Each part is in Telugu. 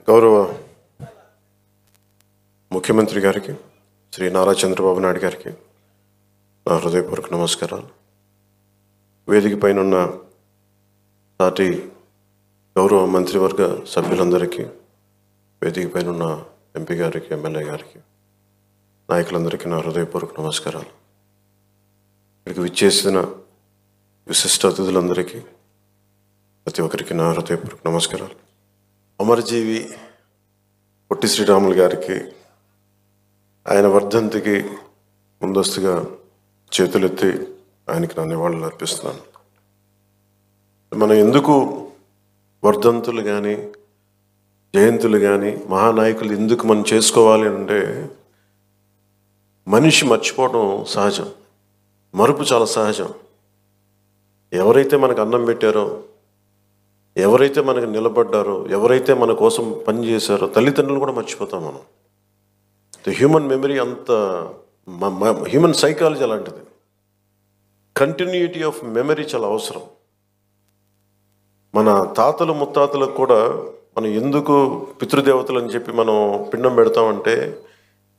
గౌరవ ముఖ్యమంత్రి గారికి శ్రీ నారా చంద్రబాబు నాయుడు గారికి నా హృదయపూర్వక నమస్కారాలు. వేదిక పైన ఉన్న సాటి గౌరవ మంత్రివర్గ సభ్యులందరికీ, వేదిక పైన ఉన్న ఎంపీ గారికి, ఎమ్మెల్యే గారికి, నాయకులందరికీ నా హృదయపూర్వక నమస్కారాలు. ఇక్కడికి విచ్చేసిన విశిష్ట అతిథులందరికీ ప్రతి ఒక్కరికి నా హృదయపూర్వక నమస్కారాలు. అమరజీవి పొట్టి శ్రీరాములు గారికి ఆయన వర్ధంతికి ముందస్తుగా చేతులెత్తి ఆయనకి నా నివాళులు అర్పిస్తున్నాను. మనం ఎందుకు వర్ధంతులు కానీ జయంతులు కానీ మహానాయకులు ఎందుకు మనం చేసుకోవాలి అంటే, మనిషి మర్చిపోవడం సహజం, మరుపు చాలా సహజం. ఎవరైతే మనకు అన్నం పెట్టారో, ఎవరైతే మనకు నిలబడ్డారో, ఎవరైతే మన కోసం పనిచేశారో, తల్లిదండ్రులు కూడా మర్చిపోతాం మనం. హ్యూమన్ మెమరీ అంత, హ్యూమన్ సైకాలజీ అలాంటిది. కంటిన్యూటీ ఆఫ్ మెమరీ చాలా అవసరం. మన తాతలు ముత్తాతలకు కూడా మనం ఎందుకు పితృదేవతలు అని చెప్పి మనం పిండం పెడతామంటే,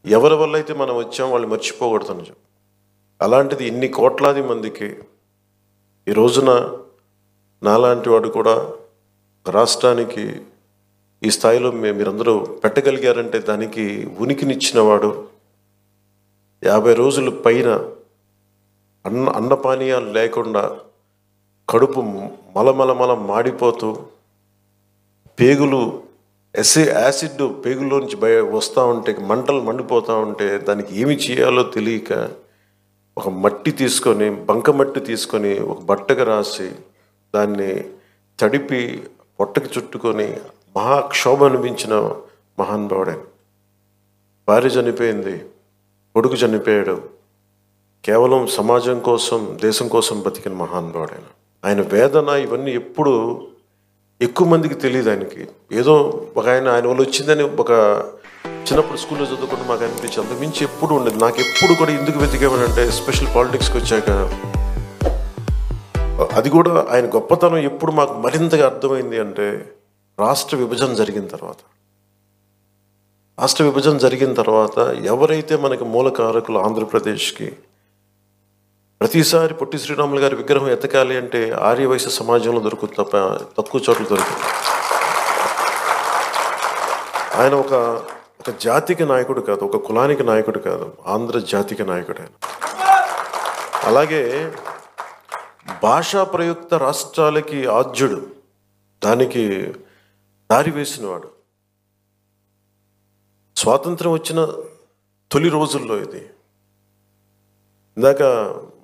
ఎవరి వల్ల అయితే మనం వచ్చాం వాళ్ళు మర్చిపోకూడదని చెప్పి. అలాంటిది ఇన్ని కోట్లాది మందికి ఈ రోజున నాలాంటి వాడు కూడా రాష్ట్రానికి ఈ స్థాయిలో మీరందరూ పెట్టగలిగారంటే దానికి ఉనికినిచ్చిన వాడు. 50 రోజుల పైన అన్నపానీయాలు లేకుండా కడుపు మలమలమల మాడిపోతూ, పేగులు యాసిడ్ పేగుల్లోంచి వస్తూ ఉంటే, మంటలు మండిపోతూ ఉంటే, దానికి ఏమి చేయాలో తెలియక ఒక మట్టి తీసుకొని, బంకమట్టి తీసుకొని ఒక బట్టకు రాసి దాన్ని తడిపి పొట్టకి చుట్టుకొని మహాక్షోభ అనిపించిన మహానుభావుడే. భార్య చనిపోయింది, కొడుకు చనిపోయాడు, కేవలం సమాజం కోసం, దేశం కోసం బతికిన మహానుభావుడే. ఆయన వేదన ఇవన్నీ ఎప్పుడు ఎక్కువ మందికి తెలియదు. ఆయనకి ఏదో ఒక ఆయన వల్ల వచ్చిందని ఒక చిన్నప్పుడు స్కూల్లో చదువుకుంటూ మాకు అనిపించి, అంతకు మించి ఎప్పుడు ఉండేది. నాకు ఎప్పుడు కూడా ఎందుకు వెతికేవాడంటే, స్పెషల్ పాలిటిక్స్కి వచ్చాక అది కూడా ఆయన గొప్పతనం ఎప్పుడు మాకు మరింతగా అర్థమైంది అంటే, రాష్ట్ర విభజన జరిగిన తర్వాత ఎవరైతే మనకి మూలకారకులు ఆంధ్రప్రదేశ్కి, ప్రతిసారి పొట్టి శ్రీరాములు గారి విగ్రహం ఎతకాలి అంటే ఆర్యవైశ్య సమాజంలో దొరుకుతుంది తప్ప తక్కువ చోట్ల దొరుకుతుంది. ఆయన ఒక జాతికి నాయకుడు కాదు, ఒక కులానికి నాయకుడు కాదు, ఆంధ్ర జాతికి నాయకుడు ఆయన. అలాగే భాషా ప్రయుక్త రాష్ట్రాలకి ఆద్యుడు, దానికి దారి వేసినవాడు. స్వాతంత్రం వచ్చిన తొలి రోజుల్లో ఇది. ఇందాక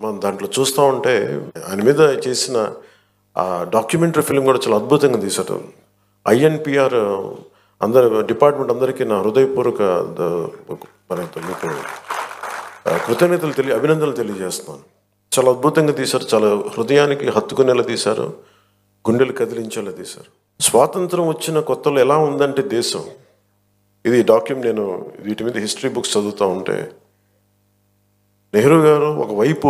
మనం దాంట్లో చూస్తూ ఉంటే ఆయన మీద చేసిన ఆ డాక్యుమెంటరీ ఫిల్మ్ కూడా చాలా అద్భుతంగా తీశారు. INPR డిపార్ట్మెంట్ అందరికీ నా హృదయపూర్వక మీకు అభినందనలు తెలియజేస్తున్నాను. చాలా అద్భుతంగా తీశారు, చాలా హృదయానికి హత్తుకునేలా తీశారు, గుండెలు కదిలించేలా తీశారు. స్వాతంత్రం వచ్చిన కొత్తలో ఎలా ఉందంటే దేశం, ఇది నేను వీటి మీద హిస్టరీ బుక్స్ చదువుతూ ఉంటే, నెహ్రూ గారు ఒకవైపు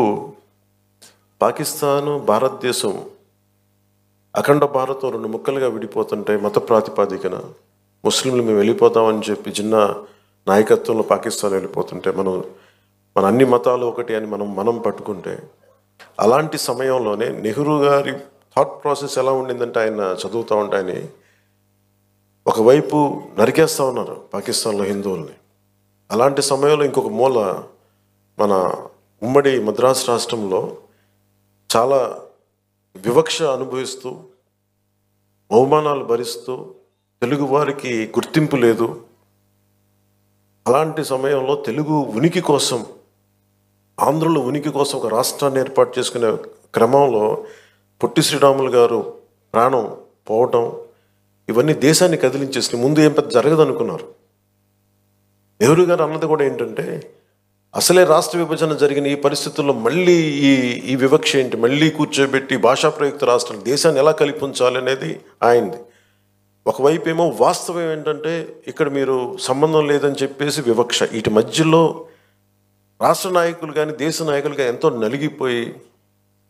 పాకిస్తాను, భారతదేశం అఖండ భారతం 2 ముక్కలుగా విడిపోతుంటే, మత ప్రాతిపాదికన ముస్లింలు మేము వెళ్ళిపోతామని చెప్పి చిన్న నాయకత్వంలో పాకిస్తాన్ వెళ్ళిపోతుంటే, మన అన్ని మతాలు ఒకటి అని మనం పట్టుకుంటే, అలాంటి సమయంలోనే నెహ్రూ గారి థాట్ ప్రాసెస్ ఎలా ఉండిందంటే, ఆయన చదువుతూ ఉంటే ఆయన ఒకవైపు నరికేస్తూ ఉన్నారు పాకిస్తాన్లో హిందువుల్ని. అలాంటి సమయంలో ఇంకొక మూల మన ఉమ్మడి మద్రాసు రాష్ట్రంలో చాలా వివక్ష అనుభవిస్తూ, అవమానాలు భరిస్తూ, తెలుగు వారికి గుర్తింపు లేదు. అలాంటి సమయంలో తెలుగు ఉనికి కోసం, ఆంధ్రలో ఉనికి కోసం ఒక రాష్ట్రాన్ని ఏర్పాటు చేసుకునే క్రమంలో పొట్టి శ్రీరాములు గారు ప్రాణం పోవటం, ఇవన్నీ దేశాన్ని కదిలించేసి ముందు ఏం పెద్ద జరగదు అనుకున్నారు. నెహ్రూ గారు అన్నది కూడా ఏంటంటే, అసలే రాష్ట్ర విభజన జరిగిన ఈ పరిస్థితుల్లో మళ్ళీ ఈ వివక్ష ఏంటి, మళ్ళీ కూర్చోబెట్టి భాషా ప్రయుక్త రాష్ట్రాలు దేశాన్ని ఎలా కలిపి ఉంచాలి అనేది ఆయనది. ఒకవైపు ఏమో వాస్తవం ఏంటంటే, ఇక్కడ మీరు సంబంధం లేదని చెప్పేసి వివక్ష. వీటి మధ్యలో రాష్ట్ర నాయకులు కానీ దేశ నాయకులు కానీ ఎంతో నలిగిపోయి,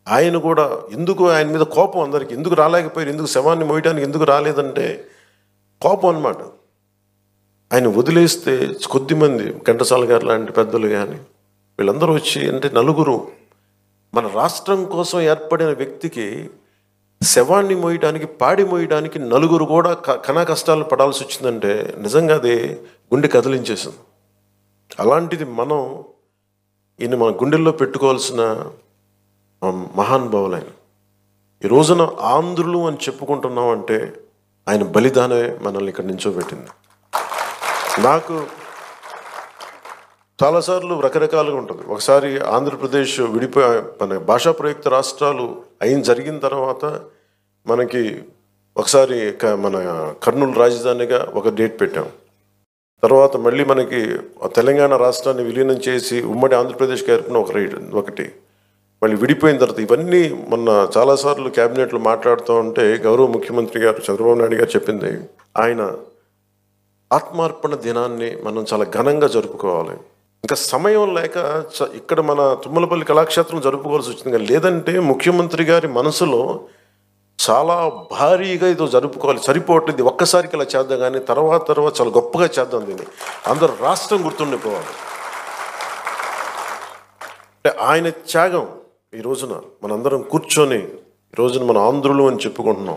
ఆయన కూడా ఎందుకు ఆయన మీద కోపం, అందరికీ ఎందుకు రాలేకపోయారు, ఎందుకు శవాన్ని మోయడానికి ఎందుకు రాలేదంటే కోపం అన్నమాట. ఆయన వదిలేస్తే కొద్దిమంది ఘంటసాల గారు లాంటి పెద్దలు కానీ వీళ్ళందరూ వచ్చి అంటే నలుగురు మన రాష్ట్రం కోసం ఏర్పడిన వ్యక్తికి శవాన్ని మోయడానికి పాడి మోయడానికి నలుగురు కూడా కనా కష్టాలు పడాల్సి వచ్చిందంటే నిజంగా అది గుండె కదిలించేసింది. అలాంటిది మనం ఈయన మన గుండెల్లో పెట్టుకోవాల్సిన మహానుభావులైన ఈ రోజున ఆంధ్రులు అని చెప్పుకుంటున్నాం అంటే ఆయన బలిదానమే మనల్ని ఇక్కడ నించోబెట్టింది. నాకు చాలాసార్లు రకరకాలుగా ఉంటుంది. ఒకసారి ఆంధ్రప్రదేశ్ విడిపోయి మన భాషా ప్రయుక్త రాష్ట్రాలు జరిగిన తర్వాత మనకి ఒకసారి మన కర్నూలు రాజధానిగా ఒక డేట్ పెట్టాం. తర్వాత మళ్ళీ మనకి తెలంగాణ రాష్ట్రాన్ని విలీనం చేసి ఉమ్మడి ఆంధ్రప్రదేశ్కి ఏర్పడిన ఒకటి మళ్ళీ విడిపోయిన తర్వాత ఇవన్నీ మొన్న చాలాసార్లు క్యాబినెట్లో మాట్లాడుతూ ఉంటే గౌరవ ముఖ్యమంత్రి గారు చంద్రబాబు నాయుడు గారు చెప్పింది ఆయన ఆత్మార్పణ దినాన్ని మనం చాలా ఘనంగా జరుపుకోవాలి. ఇంకా సమయం లేక ఇక్కడ మన తుమ్మలపల్లి కళాక్షేత్రం జరుపుకోవాల్సి వచ్చింది. లేదంటే ముఖ్యమంత్రి గారి మనసులో చాలా భారీగా ఇదో జరుపుకోవాలి, సరిపోవట్లేదు, ఒక్కసారికి ఇలా చేద్దాం కానీ తర్వాత చాలా గొప్పగా చేద్దాం, దీన్ని అందరూ రాష్ట్రం గుర్తుండిపోవాలి. అంటే ఆయన త్యాగం ఈ రోజున మనందరం కూర్చొని ఈ రోజున మన ఆంధ్రులు అని చెప్పుకుంటున్నాం.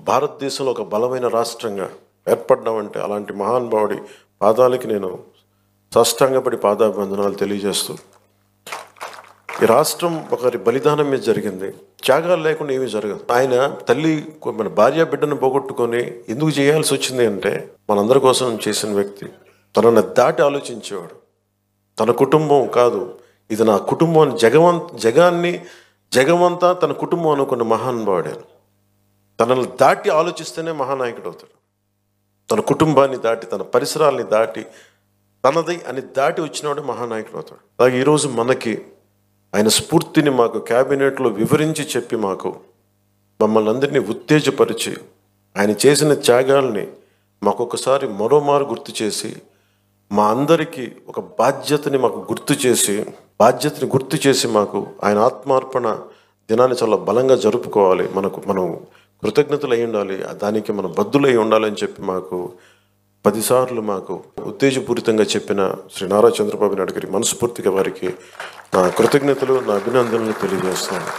భారతదేశంలో ఒక బలమైన రాష్ట్రంగా ఏర్పడ్డామంటే అలాంటి మహానుభావుడి పాదాలకి నేను సాష్టాంగపడి పాదాభివందనాలు తెలియజేస్తూ, ఈ రాష్ట్రం ఒకరి బలిదానం మీద జరిగింది, త్యాగాలు లేకుండా ఏమీ జరగదు. ఆయన తల్లి మన భార్య బిడ్డను పోగొట్టుకొని ఎందుకు చేయాల్సి వచ్చింది అంటే మనందరి కోసం చేసిన వ్యక్తి. తనను దాటి ఆలోచించేవాడు. తన కుటుంబం కాదు, ఇది నా కుటుంబం అని జగమంతా తన కుటుంబం అనుకున్న మహానుభావుడే. తనను దాటి ఆలోచిస్తేనే మహానాయకుడు అవుతాడు. తన కుటుంబాన్ని దాటి, తన పరిసరాల్ని దాటి, తనది అని దాటి వచ్చినవాడే మహానాయకుడు అవుతాడు. అలాగే ఈరోజు మనకి ఆయన స్ఫూర్తిని మాకు క్యాబినెట్లో వివరించి చెప్పి మమ్మల్ని అందరినీ ఉత్తేజపరిచి ఆయన చేసిన త్యాగాల్ని మాకొకసారి మరోమారు గుర్తు చేసి మా అందరికీ ఒక బాధ్యతని గుర్తు చేసి మాకు ఆయన ఆత్మార్పణ దినాన్ని చాలా బలంగా జరుపుకోవాలి, మనం కృతజ్ఞతలు అయి ఉండాలి, దానికి మనం బద్దులై ఉండాలని చెప్పి 10 సార్లు మాకు ఉత్తేజపూరితంగా చెప్పిన శ్రీ నారా చంద్రబాబు నాయుడు గారికి మనస్ఫూర్తిగా వారికి నా కృతజ్ఞతలు, నా అభినందనలు తెలియజేస్తున్నాను.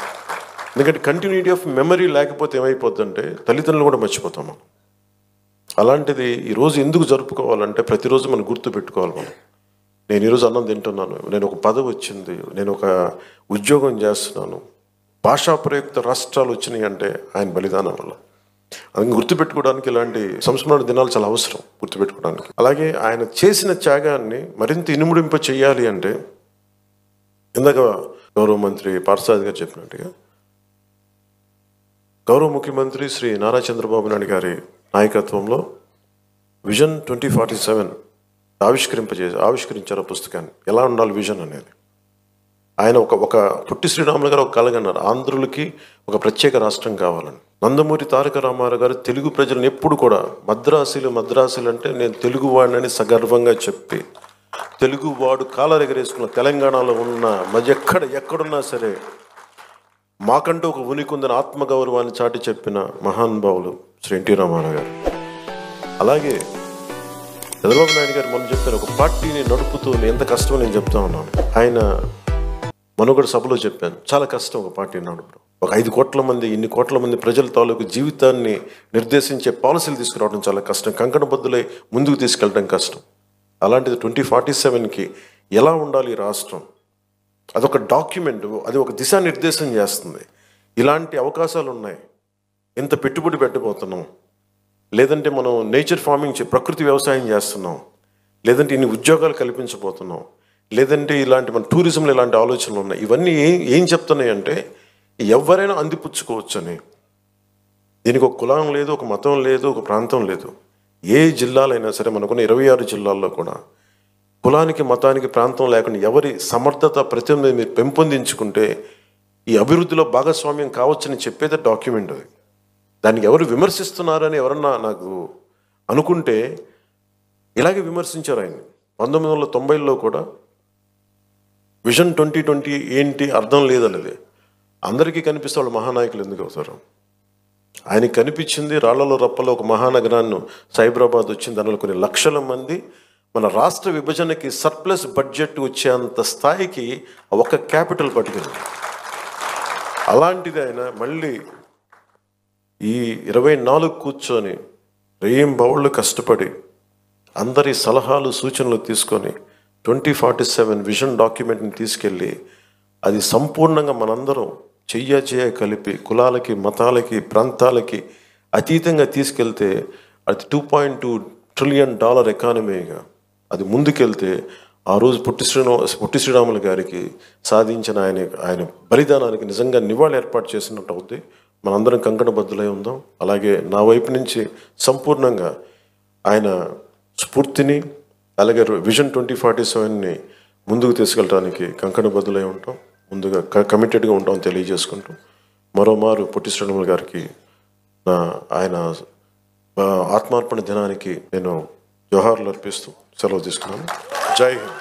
ఎందుకంటే కంటిన్యూటీ ఆఫ్ మెమరీ లేకపోతే ఏమైపోద్దంటే తల్లిదండ్రులు కూడా మర్చిపోతాం మనం. అలాంటిది ఈరోజు ఎందుకు జరుపుకోవాలంటే ప్రతిరోజు మనం గుర్తు పెట్టుకోవాలి. నేను ఈరోజు అన్నం తింటున్నాను, నేను ఒక పదవి వచ్చింది, నేను ఒక ఉద్యోగం చేస్తున్నాను, భాషా ప్రయుక్త రాష్ట్రాలు వచ్చినాయి అంటే ఆయన బలిదానం వల్ల. అది గుర్తుపెట్టుకోవడానికి ఇలాంటి సంస్మరణ దినాలు చాలా అవసరం గుర్తుపెట్టుకోవడానికి. అలాగే ఆయన చేసిన త్యాగాన్ని మరింత ఇనుముడింప చేయాలి అంటే ఇందాక గౌరవ మంత్రి పార్థసారథి గారు చెప్పినట్టుగా గౌరవ ముఖ్యమంత్రి శ్రీ నారా చంద్రబాబు నాయుడు గారి నాయకత్వంలో విజన్ 2047 ఆవిష్కరించారు పుస్తకాన్ని. ఎలా ఉండాలి విజన్ అనేది. ఆయన ఒక పుట్టి శ్రీరాములు గారు ఒక కలగన్నారు, ఆంధ్రులకి ఒక ప్రత్యేక రాష్ట్రం కావాలని. నందమూరి తారక రామారావు గారు తెలుగు ప్రజలను ఎప్పుడు కూడా మద్రాసులు అంటే నేను తెలుగువాడిని సగర్వంగా చెప్పి, తెలుగువాడు కాలరెగరేసుకున్న తెలంగాణలో ఉన్న ఎక్కడున్నా సరే మాకంటూ ఒక ఉనికి ఉందని ఆత్మగౌరవాన్ని చాటి చెప్పిన మహానుభావులు శ్రీ ఎన్టీ రామారావు గారు. అలాగే చంద్రబాబు నాయుడు గారు మనం చెప్పారు, ఒక పార్టీని నడుపుతూ ఎంత కష్టమో నేను చెప్తా ఉన్నాను. ఆయన మనుగడ సభలో చెప్పాను, చాలా కష్టం ఒక పార్టీని నడపడం. ఒక 5 కోట్ల మంది, ఇన్ని కోట్ల మంది ప్రజల తాలూకు జీవితాన్ని నిర్దేశించే పాలసీలు తీసుకురావడం చాలా కష్టం, కంకణబద్దులై ముందుకు తీసుకెళ్ళడం కష్టం. అలాంటిది 2047కి ఎలా ఉండాలి రాష్ట్రం, అదొక డాక్యుమెంట్, అది ఒక దిశానిర్దేశం చేస్తుంది. ఇలాంటి అవకాశాలు ఉన్నాయి, ఎంత పెట్టుబడి పెట్టబోతున్నాం, లేదంటే మనం నేచర్ ఫార్మింగ్ ప్రకృతి వ్యవసాయం చేస్తున్నాం, లేదంటే ఇన్ని ఉద్యోగాలు కల్పించబోతున్నాం, లేదంటే ఇలాంటి మన టూరిజంలో ఇలాంటి ఆలోచనలు ఉన్నాయి. ఇవన్నీ ఏం చెప్తున్నాయి అంటే ఎవరైనా అందిపుచ్చుకోవచ్చని. దీనికి ఒక కులం లేదు, ఒక మతం లేదు, ఒక ప్రాంతం లేదు. ఏ జిల్లాలైనా సరే, మనకున్న 26 జిల్లాల్లో కూడా కులానికి, మతానికి, ప్రాంతం లేకుండా ఎవరి సమర్థత ప్రతిభ మీరు పెంపొందించుకుంటే ఈ అభివృద్ధిలో భాగస్వామ్యం కావచ్చని చెప్పేది డాక్యుమెంట్. అది దానికి ఎవరు విమర్శిస్తున్నారని ఎవరన్నా నాకు అనుకుంటే ఇలాగే విమర్శించారు ఆయన. 1990లో కూడా విజన్ 2020 ఏంటి అర్థం లేదన్నది అందరికీ కనిపిస్తే వాళ్ళు మహానాయకులు ఎందుకు అవుతారు? ఆయనకి కనిపించింది రాళ్లలో రప్పలో ఒక మహానగరాన్ని సైబరాబాద్ వచ్చింది, దానిలో కొన్ని లక్షల మంది. మన రాష్ట్ర విభజనకి సర్ప్లస్ బడ్జెట్ వచ్చేంత స్థాయికి ఒక క్యాపిటల్ పట్టుకుంది. అలాంటిది ఆయన మళ్ళీ ఈ 24 కూర్చొని రేయింబవళ్ళు కష్టపడి అందరి సలహాలు సూచనలు తీసుకొని 2047 విజన్ డాక్యుమెంట్ని తీసుకెళ్ళి అది సంపూర్ణంగా మనందరం చెయ్య కలిపి కులాలకి మతాలకి ప్రాంతాలకి అతీతంగా తీసుకెళ్తే అది $2.2 ట్రిలియన్ ఎకానమీగా అది ముందుకెళ్తే ఆ రోజు పొట్టి శ్రీరాములు గారికి సాధించిన ఆయన బలిదానానికి నిజంగా నివాళి ఏర్పాటు చేసినట్టు అవుద్ది. మనందరం కంకణబద్ధులై ఉందాం. అలాగే నా వైపు నుంచి సంపూర్ణంగా ఆయన స్ఫూర్తిని అలాగే విజన్ 2047ని ముందుకు తీసుకెళ్ళడానికి కంకణబద్ధులై ఉంటాం, ముందుగా కమిటెడ్గా ఉంటామని తెలియజేసుకుంటూ మరోమారు పొట్టి శ్రీరాములు గారికి ఆయన ఆత్మార్పణ దినానికి నేను జోహార్లు అర్పిస్తూ సెలవు తీసుకున్నాను. జై హింద్.